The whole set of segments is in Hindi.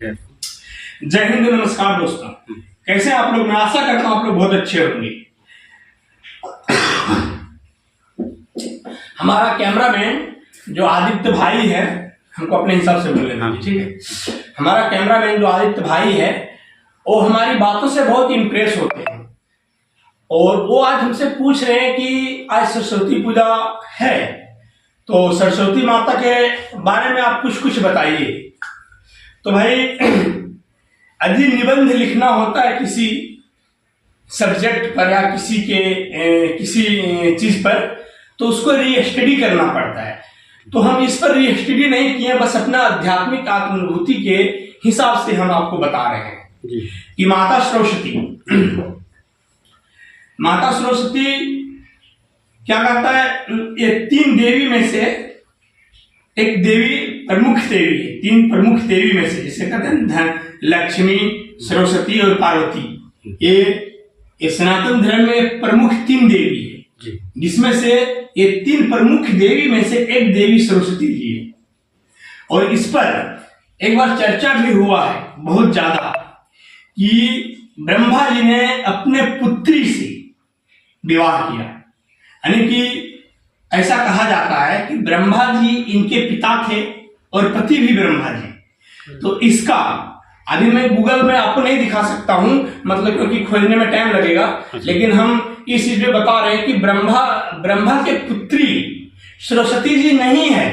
जय हिंद, नमस्कार दोस्तों। कैसे आप लोग? मैं आशा करता हूं आप लोग बहुत अच्छे होंगे। हमारा कैमरामैन जो आदित्य भाई है, हमको अपने हिसाब से बोल लेना, ठीक है। हमारा कैमरामैन जो आदित्य भाई है वो हमारी बातों से बहुत इंप्रेस होते हैं और वो आज हमसे पूछ रहे हैं कि आज सरस्वती पूजा है तो सरस्वती माता के बारे में आप कुछ बताइए। तो भाई, यदि निबंध लिखना होता है किसी सब्जेक्ट पर या किसी चीज पर, तो उसको री स्टडी करना पड़ता है। तो हम इस पर री स्टडी नहीं किए, बस अपना आध्यात्मिक आत्मानुभूति के हिसाब से हम आपको बता रहे हैं कि माता सरस्वती क्या कहता है, ये 3 देवी में से एक देवी प्रमुख देवी है। 3 प्रमुख देवी में से, जिसे कहते हैं धन, लक्ष्मी, सरस्वती और पार्वती। ये सनातन धर्म में प्रमुख 3 देवी है, जिसमें से ये 3 प्रमुख देवी में से एक देवी सरस्वती जी है। और इस पर एक बार चर्चा भी हुआ है बहुत ज्यादा कि ब्रह्मा जी ने अपने पुत्री से विवाह किया, यानी कि ऐसा कहा जाता है कि ब्रह्मा जी इनके पिता थे और पति भी ब्रह्मा जी। तो इसका अभी मैं गूगल में आपको नहीं दिखा सकता हूं, मतलब क्योंकि खोजने में टाइम लगेगा, लेकिन हम इस चीज में बता रहे हैं कि ब्रह्मा के पुत्री सरस्वती जी नहीं है,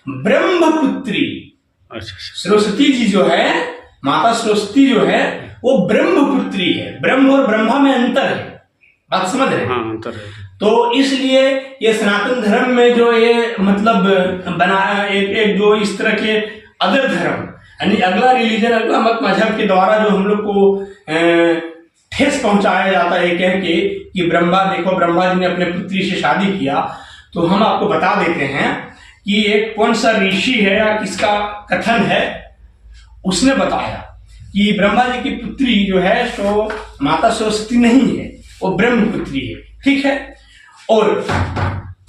ब्रह्मपुत्री। सरस्वती जी जो है, माता सरस्वती जो है, वो ब्रह्मपुत्री है। ब्रह्म और ब्रह्मा में अंतर है, बात समझ रहे हैं? हाँ, अंतर है। तो इसलिए ये सनातन धर्म में जो ये मतलब बनाया एक जो इस तरह के अदर धर्म, यानी अगला रिलीजन, अगला मत मजहब के द्वारा जो हम लोग को ठेस पहुंचाया जाता है कह के कि ब्रह्मा जी ने अपने पुत्री से शादी किया। तो हम आपको बता देते हैं कि एक कौन सा ऋषि है या किसका कथन है, उसने बताया कि ब्रह्मा जी की पुत्री जो है सो माता सरस्वती नहीं है, वो ब्रह्मपुत्री है, ठीक है। और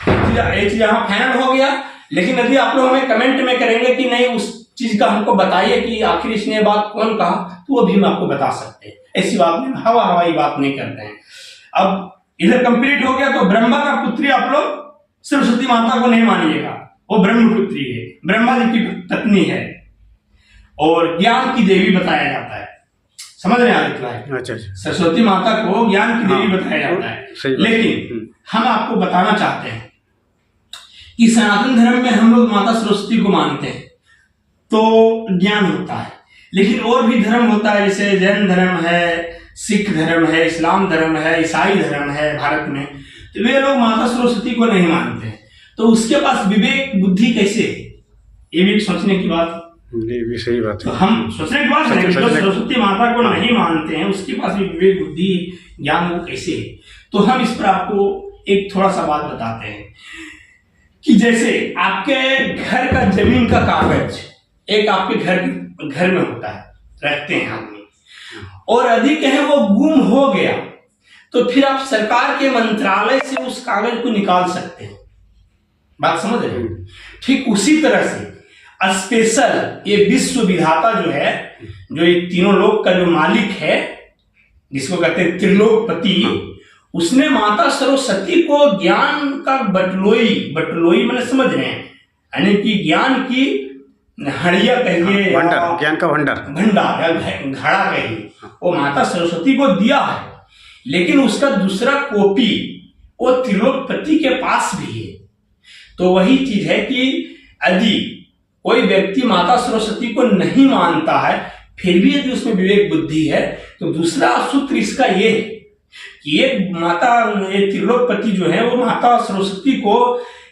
ये चीज यहाँ फाइनल हो गया। लेकिन यदि आप लोग हमें कमेंट में करेंगे कि नहीं उस चीज का हमको बताइए कि आखिर इसने बात कौन कहा, तो वो भी हम आपको बता सकते हैं। ऐसी बात नहीं, हवाई बात नहीं करते हैं। अब इधर कंप्लीट हो गया। तो ब्रह्मा का पुत्री आप लोग सरस्वती माता को नहीं मानिएगा, वो ब्रह्मपुत्री है, ब्रह्मा जी की पत्नी है और ज्ञान की देवी बताया जाता है। समझ रहे हैं आदित्य भाई? अच्छा। सरस्वती माता को ज्ञान की देवी बताया जाता है। लेकिन हम आपको बताना चाहते हैं कि सनातन धर्म में हम लोग माता सरस्वती को मानते हैं तो ज्ञान होता है, लेकिन और भी धर्म होता है, जैसे जैन धर्म है, सिख धर्म है, इस्लाम धर्म है, ईसाई धर्म है भारत में। तो वे लोग माता सरस्वती को नहीं मानते हैं। तो उसके पास विवेक बुद्धि कैसे है? ये भी सोचने की बात, ये भी सही बात है। तो हम सोचने की बात है, जो सरस्वती माता को नहीं मानते हैं उसके पास भी विवेक बुद्धि ज्ञान वो कैसे है? तो हम इस पर आपको एक थोड़ा सा बात बताते हैं कि जैसे आपके घर का जमीन का कागज एक आपके घर में होता है, रखते हैं आदमी, और अधिक है वो गुम हो गया, तो फिर आप सरकार के मंत्रालय से उस कागज को निकाल सकते हैं। बात समझ रहे हैं? ठीक उसी तरह से स्पेशल ये विश्व विधाता जो है, जो ये तीनों लोक का जो मालिक है, जिसको कहते हैं त्रिलोकपति, उसने माता सरस्वती को ज्ञान का बटलोई मैंने समझ रहे हैं, यानी कि ज्ञान की हड़िया कहिए, ज्ञान का भंडार या घड़ा कहिए, वो माता सरस्वती को दिया है। लेकिन उसका दूसरा कॉपी वो त्रिलोकपति के पास भी है। तो वही चीज है कि यदि कोई व्यक्ति माता सरस्वती को नहीं मानता है, फिर भी यदि उसमें विवेक बुद्धि है, तो दूसरा सूत्र इसका ये है कि ये त्रिलोकपति जो है वो माता सरस्वती को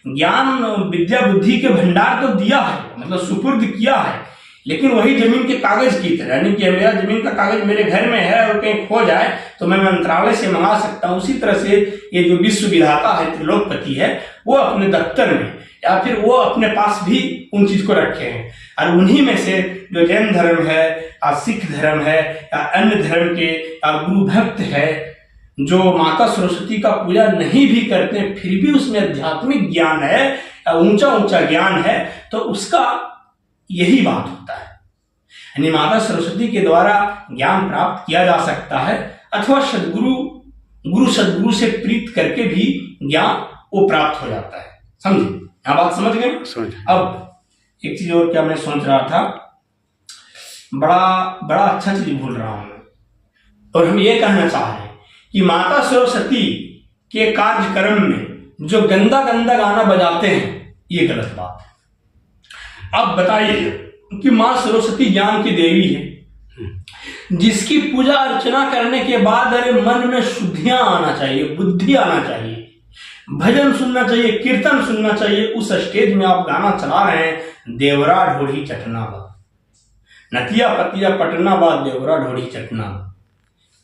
ज्ञान विद्या बुद्धि के भंडार तो दिया है, मतलब सुपुर्द किया है, लेकिन वही जमीन के कागज की तरह, यानी कि मेरा जमीन का कागज मेरे घर में है और कहीं खो जाए तो मैं मंत्रालय से मंगा सकता हूँ। उसी तरह से ये जो विश्व विधाता है, त्रिलोकपति है, वो अपने दफ्तर में या फिर वो अपने पास भी उन चीज को रखे हैं। और उन्हीं में से जो जैन धर्म है या सिख धर्म है या अन्य धर्म के या गुरु भक्त है, जो माता सरस्वती का पूजा नहीं भी करते हैं, फिर भी उसमें आध्यात्मिक ज्ञान है, ऊंचा ऊंचा ज्ञान है, तो उसका यही बात होता है। यानी माता सरस्वती के द्वारा ज्ञान प्राप्त किया जा सकता है, अथवा गुरु सदगुरु से प्रीत करके भी ज्ञान वो प्राप्त हो जाता है। समझे, यहाँ बात समझ गए? अब एक चीज और क्या मैं सोच रहा था, बड़ा अच्छा चीज भूल रहा हूं मैं, और हम ये कहना चाह रहे हैं कि माता सरस्वती के कार्यक्रम में जो गंदा गाना बजाते हैं, ये गलत बात है। अब बताइए कि माँ सरस्वती ज्ञान की देवी है, जिसकी पूजा अर्चना करने के बाद अरे मन में शुद्धियां आना चाहिए, बुद्धि आना चाहिए, भजन सुनना चाहिए, कीर्तन सुनना चाहिए। उस स्टेज में आप गाना चला रहे हैं, देवरा ढोढ़ी चटना बा, नतिया पतिया पटना बा, देवरा ढोढ़ी चटना।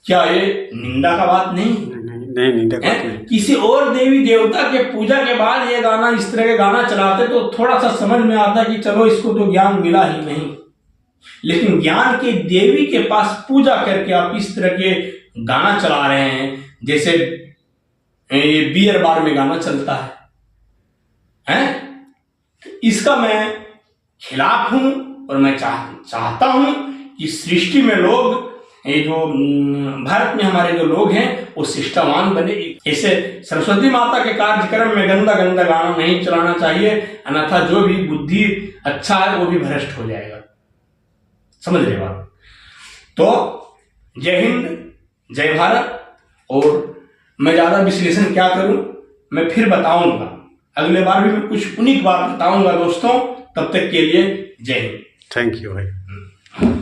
क्या ये निंदा का बात नहीं? नहीं निंदा का बात नहीं। किसी और देवी देवता के पूजा के बाद ये गाना, इस तरह के गाना चलाते तो थोड़ा सा समझ में आता कि चलो इसको तो ज्ञान मिला ही नहीं, लेकिन ज्ञान के देवी के पास पूजा करके आप इस तरह के गाना चला रहे हैं, जैसे ये बियर बार में गाना चलता है? इसका मैं खिलाफ हूं, और मैं चाहता हूं कि सृष्टि में लोग, ये जो भारत में हमारे जो लोग हैं, वो शिष्टावान बने। ऐसे सरस्वती माता के कार्यक्रम में गंदा गाना नहीं चलाना चाहिए, अन्यथा जो भी बुद्धि अच्छा है वो भी भ्रष्ट हो जाएगा। समझ रहे बात? तो जय हिंद, जय भारत। और मैं ज्यादा विश्लेषण क्या करूं, मैं फिर बताऊंगा, अगले बार भी मैं कुछ उन्हीं बात बताऊंगा दोस्तों। तब तक के लिए जय हिंद। थैंक यू भाई।